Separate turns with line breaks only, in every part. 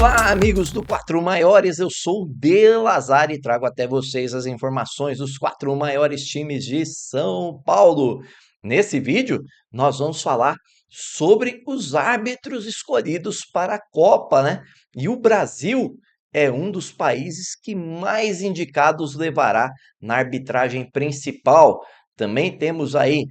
Olá, amigos do Quatro Maiores, eu sou o De Lazari e trago até vocês as informações dos quatro maiores times de São Paulo. Nesse vídeo, nós vamos falar sobre os árbitros escolhidos para a Copa, né? E o Brasil é um dos países que mais indicados levará na arbitragem principal. Também temos aí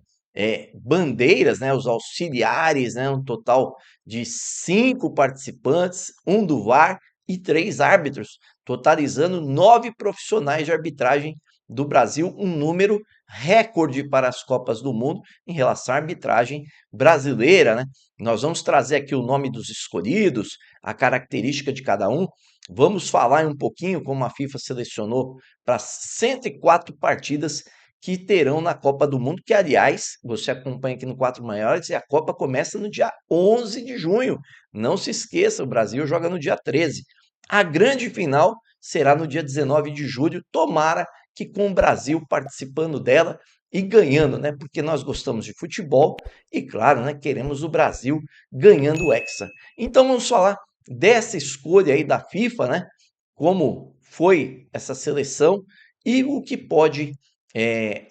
bandeiras, né? Os auxiliares, né? Um total de 5 participantes, um do VAR e 3 árbitros, totalizando 9 profissionais de arbitragem do Brasil, um número recorde para as Copas do Mundo em relação à arbitragem brasileira, né? Nós vamos trazer aqui o nome dos escolhidos, a característica de cada um. Vamos falar um pouquinho como a FIFA selecionou para 104 partidas que terão na Copa do Mundo, que, aliás, você acompanha aqui no Quatro Maiores, e a Copa começa no dia 11 de junho. Não se esqueça, o Brasil joga no dia 13. A grande final será no dia 19 de julho. Tomara que com o Brasil participando dela e ganhando, né? Porque nós gostamos de futebol e, claro, né, queremos o Brasil ganhando o Hexa. Então vamos falar dessa escolha aí da FIFA, né? Como foi essa seleção e o que pode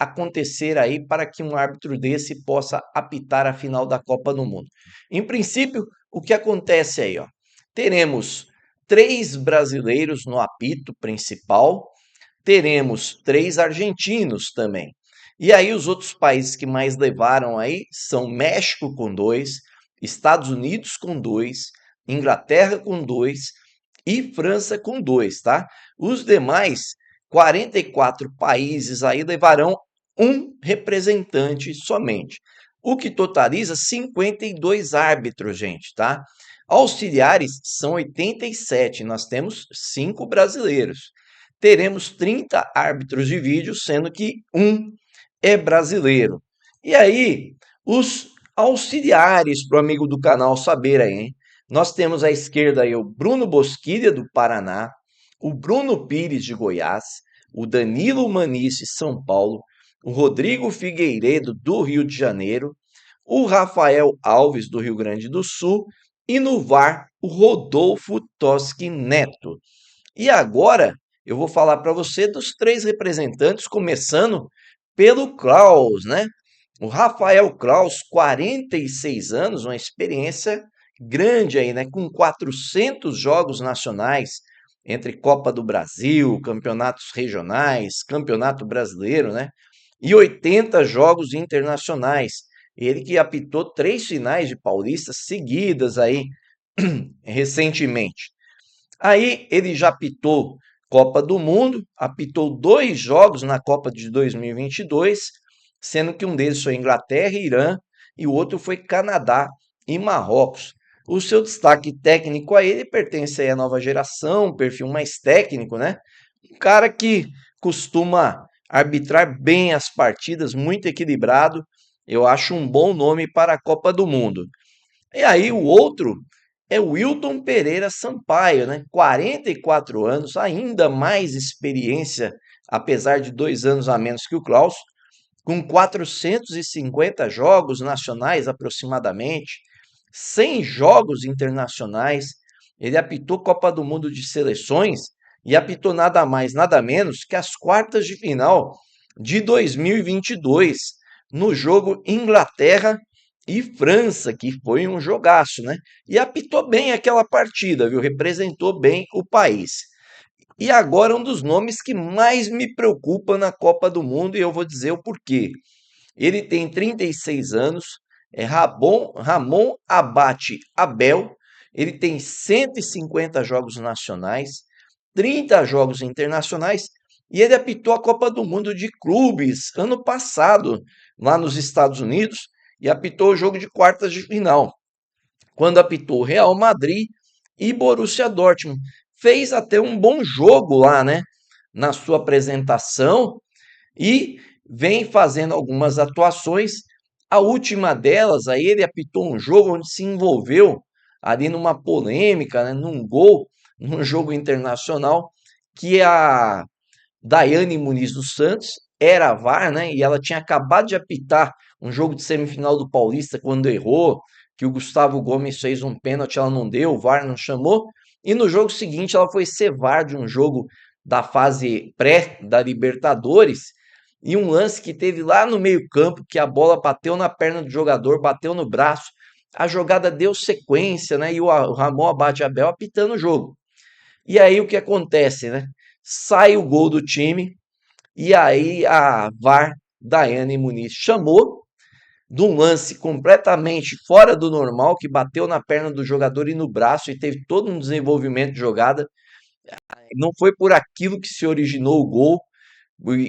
acontecer aí para que um árbitro desse possa apitar a final da Copa do Mundo. Em princípio, o que acontece aí, ó? Teremos 3 brasileiros no apito principal, teremos 3 argentinos também. E aí os outros países que mais levaram aí são México com 2, Estados Unidos com 2, Inglaterra com 2 e França com 2, tá? Os demais 44 países aí levarão um representante somente, o que totaliza 52 árbitros, gente, tá? Auxiliares são 87, nós temos 5 brasileiros. Teremos 30 árbitros de vídeo, sendo que um é brasileiro. E aí, os auxiliares para o amigo do canal saber aí, hein? Nós temos à esquerda aí o Bruno Bosquilha, do Paraná, o Bruno Pires, de Goiás, o Danilo Manice, São Paulo, o Rodrigo Figueiredo, do Rio de Janeiro, o Rafael Alves, do Rio Grande do Sul, e no VAR, o Rodolfo Toschi Neto. E agora eu vou falar para você dos 3 representantes, começando pelo Klaus, né? O Rafael Klaus, 46 anos, uma experiência grande aí, né? Com 400 jogos nacionais, entre Copa do Brasil, campeonatos regionais, Campeonato Brasileiro, né? E 80 jogos internacionais. Ele que apitou 3 finais de Paulista seguidas aí recentemente. Aí ele já apitou Copa do Mundo, apitou 2 jogos na Copa de 2022, sendo que um deles foi Inglaterra e Irã e o outro foi Canadá e Marrocos. O seu destaque técnico a ele pertence aí à nova geração, um perfil mais técnico, né? Um cara que costuma arbitrar bem as partidas, muito equilibrado. Eu acho um bom nome para a Copa do Mundo. E aí o outro é o Wilton Pereira Sampaio, né? 44 anos, ainda mais experiência, apesar de 2 anos a menos que o Klaus, com 450 jogos nacionais aproximadamente, 100 jogos internacionais. Ele apitou Copa do Mundo de Seleções e apitou nada mais, nada menos que as quartas de final de 2022, no jogo Inglaterra e França, que foi um jogaço, né? E apitou bem aquela partida, viu? Representou bem o país. E agora um dos nomes que mais me preocupa na Copa do Mundo, e eu vou dizer o porquê. Ele tem 36 anos, é Ramon Abate Abel, ele tem 150 jogos nacionais, 30 jogos internacionais, e ele apitou a Copa do Mundo de Clubes ano passado, lá nos Estados Unidos, e apitou o jogo de quartas de final, quando apitou Real Madrid e Borussia Dortmund. Fez até um bom jogo lá, né? Na sua apresentação e vem fazendo algumas atuações. A última delas, aí ele apitou um jogo onde se envolveu ali numa polêmica, né? Num gol, num jogo internacional, que a Daiane Muniz dos Santos era a VAR, né? E ela tinha acabado de apitar um jogo de semifinal do Paulista quando errou, que o Gustavo Gomes fez um pênalti, ela não deu, o VAR não chamou. E no jogo seguinte ela foi ser VAR de um jogo da fase pré da Libertadores, e um lance que teve lá no meio-campo, que a bola bateu na perna do jogador, bateu no braço, a jogada deu sequência, né? E o Ramon Abate Abel apitando o jogo. E aí o que acontece, né? Sai o gol do time, e aí a VAR, Daiane Muniz, chamou de um lance completamente fora do normal, que bateu na perna do jogador e no braço, e teve todo um desenvolvimento de jogada. Não foi por aquilo que se originou o gol,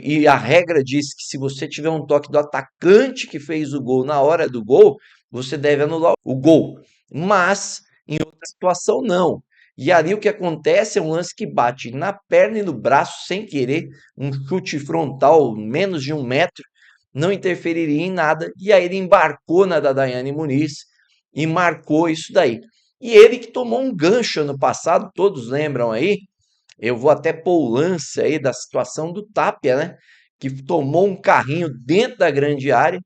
e a regra diz que se você tiver um toque do atacante que fez o gol na hora do gol, você deve anular o gol. Mas em outra situação não. E ali o que acontece é um lance que bate na perna e no braço sem querer, um chute frontal menos de 1 metro, não interferiria em nada. E aí ele embarcou na da Daiane Muniz e marcou isso daí. E ele que tomou um gancho ano passado, todos lembram aí, eu vou até pôr o lance aí da situação do Tapia, né? Que tomou um carrinho dentro da grande área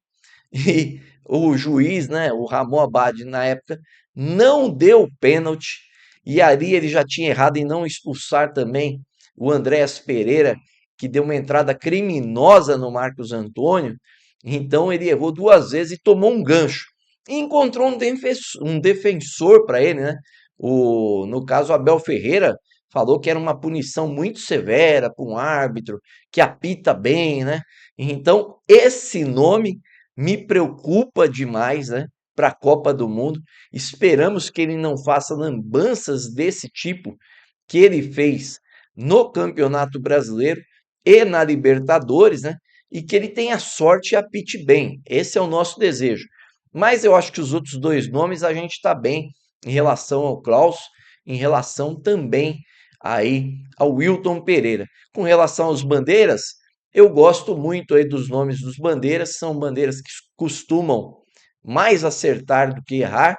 e o juiz, né? O Ramon Abad, na época, não deu pênalti. E ali ele já tinha errado em não expulsar também o Andréas Pereira, que deu uma entrada criminosa no Marcos Antônio. Então ele errou 2 vezes e tomou um gancho. E encontrou um defensor para ele, né? No caso, o Abel Ferreira falou que era uma punição muito severa para um árbitro que apita bem, né? Então, esse nome me preocupa demais, né? Para a Copa do Mundo. Esperamos que ele não faça lambanças desse tipo que ele fez no Campeonato Brasileiro e na Libertadores, né? E que ele tenha sorte e apite bem. Esse é o nosso desejo. Mas eu acho que os outros 2 nomes a gente está bem em relação ao Klaus, em relação também aí ao Wilton Pereira. Com relação aos bandeiras, eu gosto muito aí dos nomes dos bandeiras, são bandeiras que costumam mais acertar do que errar.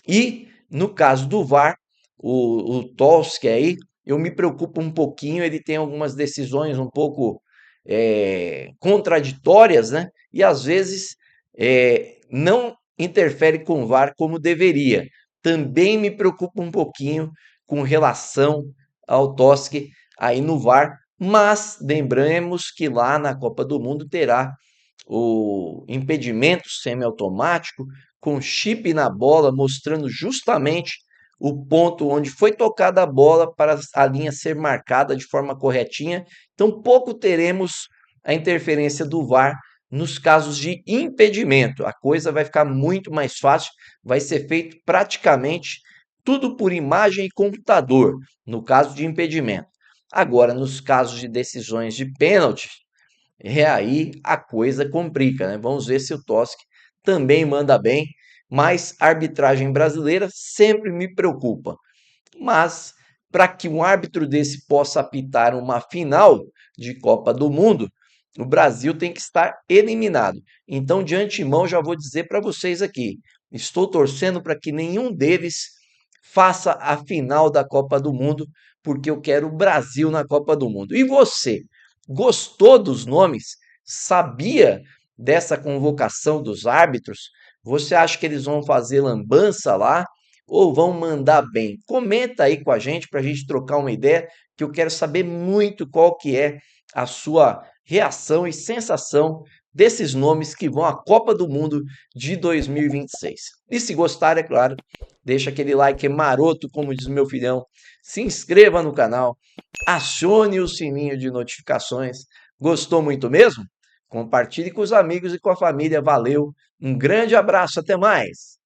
E no caso do VAR, o Toski aí, eu me preocupo um pouquinho, ele tem algumas decisões um pouco contraditórias, né? E às vezes não interfere com o VAR como deveria. Também me preocupa um pouquinho com relação ao Toski aí no VAR, mas lembremos que lá na Copa do Mundo terá o impedimento semiautomático com chip na bola, mostrando justamente o ponto onde foi tocada a bola para a linha ser marcada de forma corretinha. Então, pouco teremos a interferência do VAR nos casos de impedimento. A coisa vai ficar muito mais fácil, vai ser feito praticamente tudo por imagem e computador, no caso de impedimento. Agora, nos casos de decisões de pênalti, aí a coisa complica, né? Vamos ver se o Toski também manda bem, mas a arbitragem brasileira sempre me preocupa. Mas para que um árbitro desse possa apitar uma final de Copa do Mundo, o Brasil tem que estar eliminado. Então, de antemão, já vou dizer para vocês aqui: estou torcendo para que nenhum deles faça a final da Copa do Mundo, porque eu quero o Brasil na Copa do Mundo. E você, gostou dos nomes? Sabia dessa convocação dos árbitros? Você acha que eles vão fazer lambança lá ou vão mandar bem? Comenta aí com a gente para a gente trocar uma ideia, que eu quero saber muito qual que é a sua reação e sensação desses nomes que vão à Copa do Mundo de 2026. E se gostar, é claro, deixa aquele like maroto, como diz meu filhão, se inscreva no canal, acione o sininho de notificações. Gostou muito mesmo? Compartilhe com os amigos e com a família. Valeu, um grande abraço, até mais!